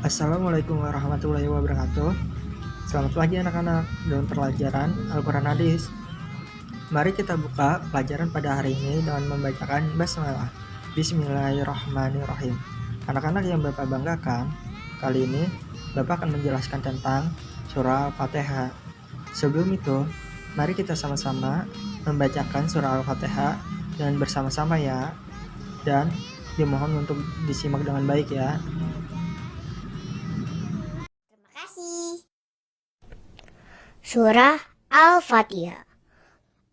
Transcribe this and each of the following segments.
Assalamualaikum warahmatullahi wabarakatuh. Selamat pagi anak-anak dalam pelajaran Al-Quran Hadis. Mari kita buka pelajaran pada hari ini dengan membacakan basmalah. Bismillahirrahmanirrahim. Anak-anak yang Bapak banggakan, kali ini Bapak akan menjelaskan tentang surah Al-Fatihah. Sebelum itu, mari kita sama-sama membacakan surah Al-Fatihah dan bersama-sama ya. Dan dimohon untuk disimak dengan baik ya. Terima kasih. Surah Al-Fatihah.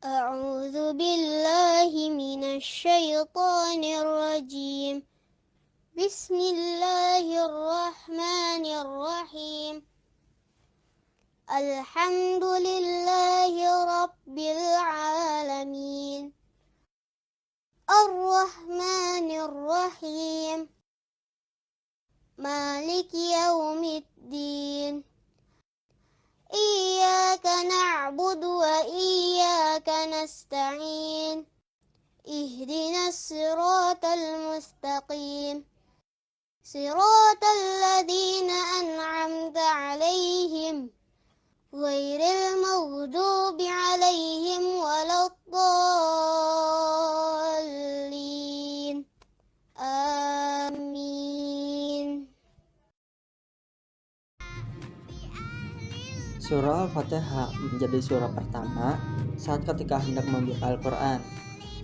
A'udzu billahi minasy syaithanir rajim. Bismillahirrahmanirrahim. Alhamdulillahi rabbil alamin. Ar-Rahmanir Rahim. Maliki yaumiddin. Iyyaka na'budu wa iyyaka nasta'in. Ihdinas siratal mustaqim. Siratal ladzina an'amta 'alaihim ghairil maghdubi 'alaihim waladdallin. Amin. Surah Al-Fatihah menjadi surah pertama saat ketika hendak membuka Al-Quran.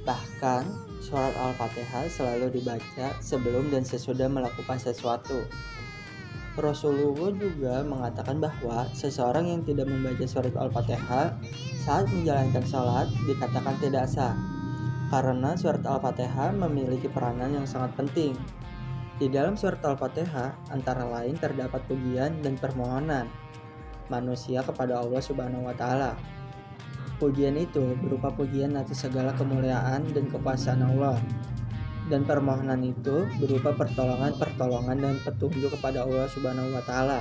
Bahkan, surat Al-Fatihah selalu dibaca sebelum dan sesudah melakukan sesuatu. Rasulullah juga mengatakan bahwa seseorang yang tidak membaca surat Al-Fatihah saat menjalankan sholat dikatakan tidak sah, karena surat Al-Fatihah memiliki peranan yang sangat penting. Di dalam surat Al-Fatihah antara lain terdapat pujian dan permohonan manusia kepada Allah Subhanahu wa Ta'ala. Pujian itu berupa pujian atas segala kemuliaan dan kekuasaan Allah, dan permohonan itu berupa pertolongan dan petunjuk kepada Allah Subhanahu wa Ta'ala.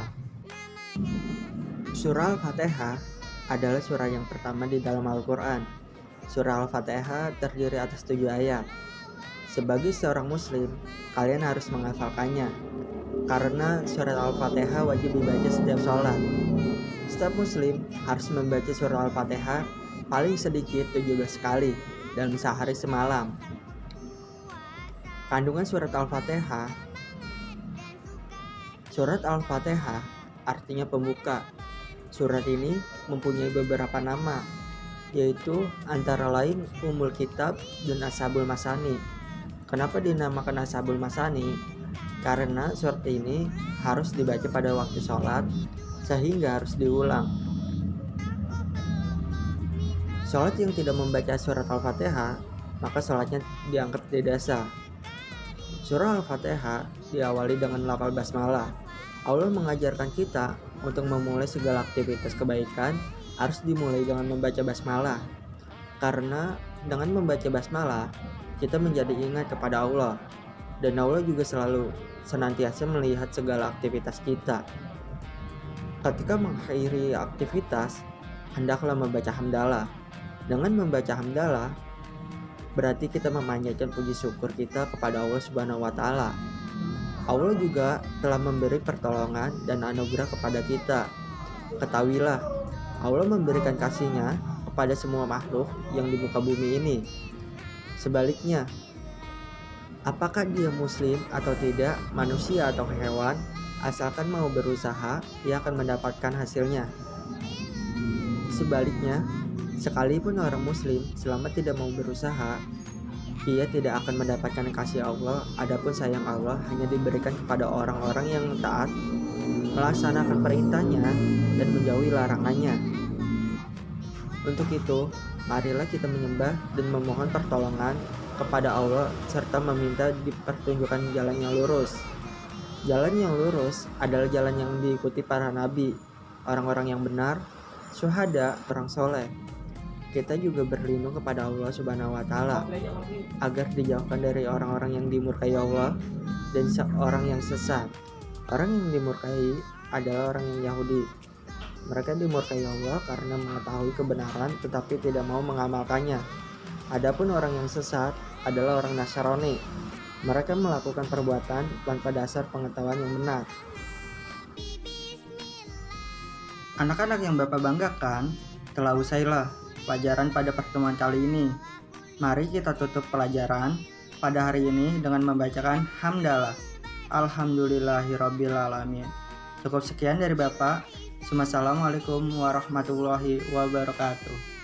Surah Al-Fatihah adalah surah yang pertama di dalam Al-Quran. Surah Al-Fatihah terdiri atas 7 ayat. Sebagai seorang muslim, kalian harus menghafalkannya, karena surat Al-Fatihah wajib dibaca setiap sholat. Setiap muslim harus membaca surah Al-Fatihah paling sedikit 17 kali dalam sehari semalam. Kandungan surat Al-Fatihah. Surat Al-Fatihah artinya pembuka. Surat ini mempunyai beberapa nama, yaitu antara lain Ummul Kitab dan Ashabul Masani. Kenapa dinamakan Ashabul Masani? Karena surat ini harus dibaca pada waktu sholat, sehingga harus diulang. Sholat yang tidak membaca surat Al-Fatihah, maka sholatnya dianggap tidak sah. Surah Al-Fatihah diawali dengan lafal basmalah. Allah mengajarkan kita untuk memulai segala aktivitas kebaikan harus dimulai dengan membaca basmalah. Karena dengan membaca basmalah, kita menjadi ingat kepada Allah, dan Allah juga selalu senantiasa melihat segala aktivitas kita. Ketika mengakhiri aktivitas, hendaklah membaca hamdalah. Dengan membaca hamdalah, berarti kita memanjatkan puji syukur kita kepada Allah Subhanahu wa Ta'ala. Allah juga telah memberi pertolongan dan anugerah kepada kita. Ketahuilah, Allah memberikan kasih-Nya kepada semua makhluk yang di muka bumi ini. Sebaliknya, apakah dia muslim atau tidak, manusia atau hewan, asalkan mau berusaha, ia akan mendapatkan hasilnya. Sebaliknya, sekalipun orang muslim selama tidak mau berusaha, ia tidak akan mendapatkan kasih Allah. Adapun sayang Allah hanya diberikan kepada orang-orang yang taat, melaksanakan perintahnya dan menjauhi larangannya. Untuk itu, marilah kita menyembah dan memohon pertolongan kepada Allah serta meminta dipertunjukkan jalan yang lurus. Jalan yang lurus adalah jalan yang diikuti para nabi, orang-orang yang benar, syuhada, orang soleh. Kita juga berlindung kepada Allah Subhanahu wa Ta'ala agar dijauhkan dari orang-orang yang dimurkai Allah dan orang yang sesat. Orang yang dimurkai adalah orang yang Yahudi. Mereka dimurkai Allah karena mengetahui kebenaran tetapi tidak mau mengamalkannya. Adapun orang yang sesat adalah orang Nasrani. Mereka melakukan perbuatan tanpa dasar pengetahuan yang benar. Anak-anak yang Bapak banggakan, telah usailah pelajaran pada pertemuan kali ini. Mari kita tutup pelajaran pada hari ini dengan membacakan hamdalah. Alhamdulillahirrabbilalamin. Cukup sekian dari Bapak. Assalamualaikum warahmatullahi wabarakatuh.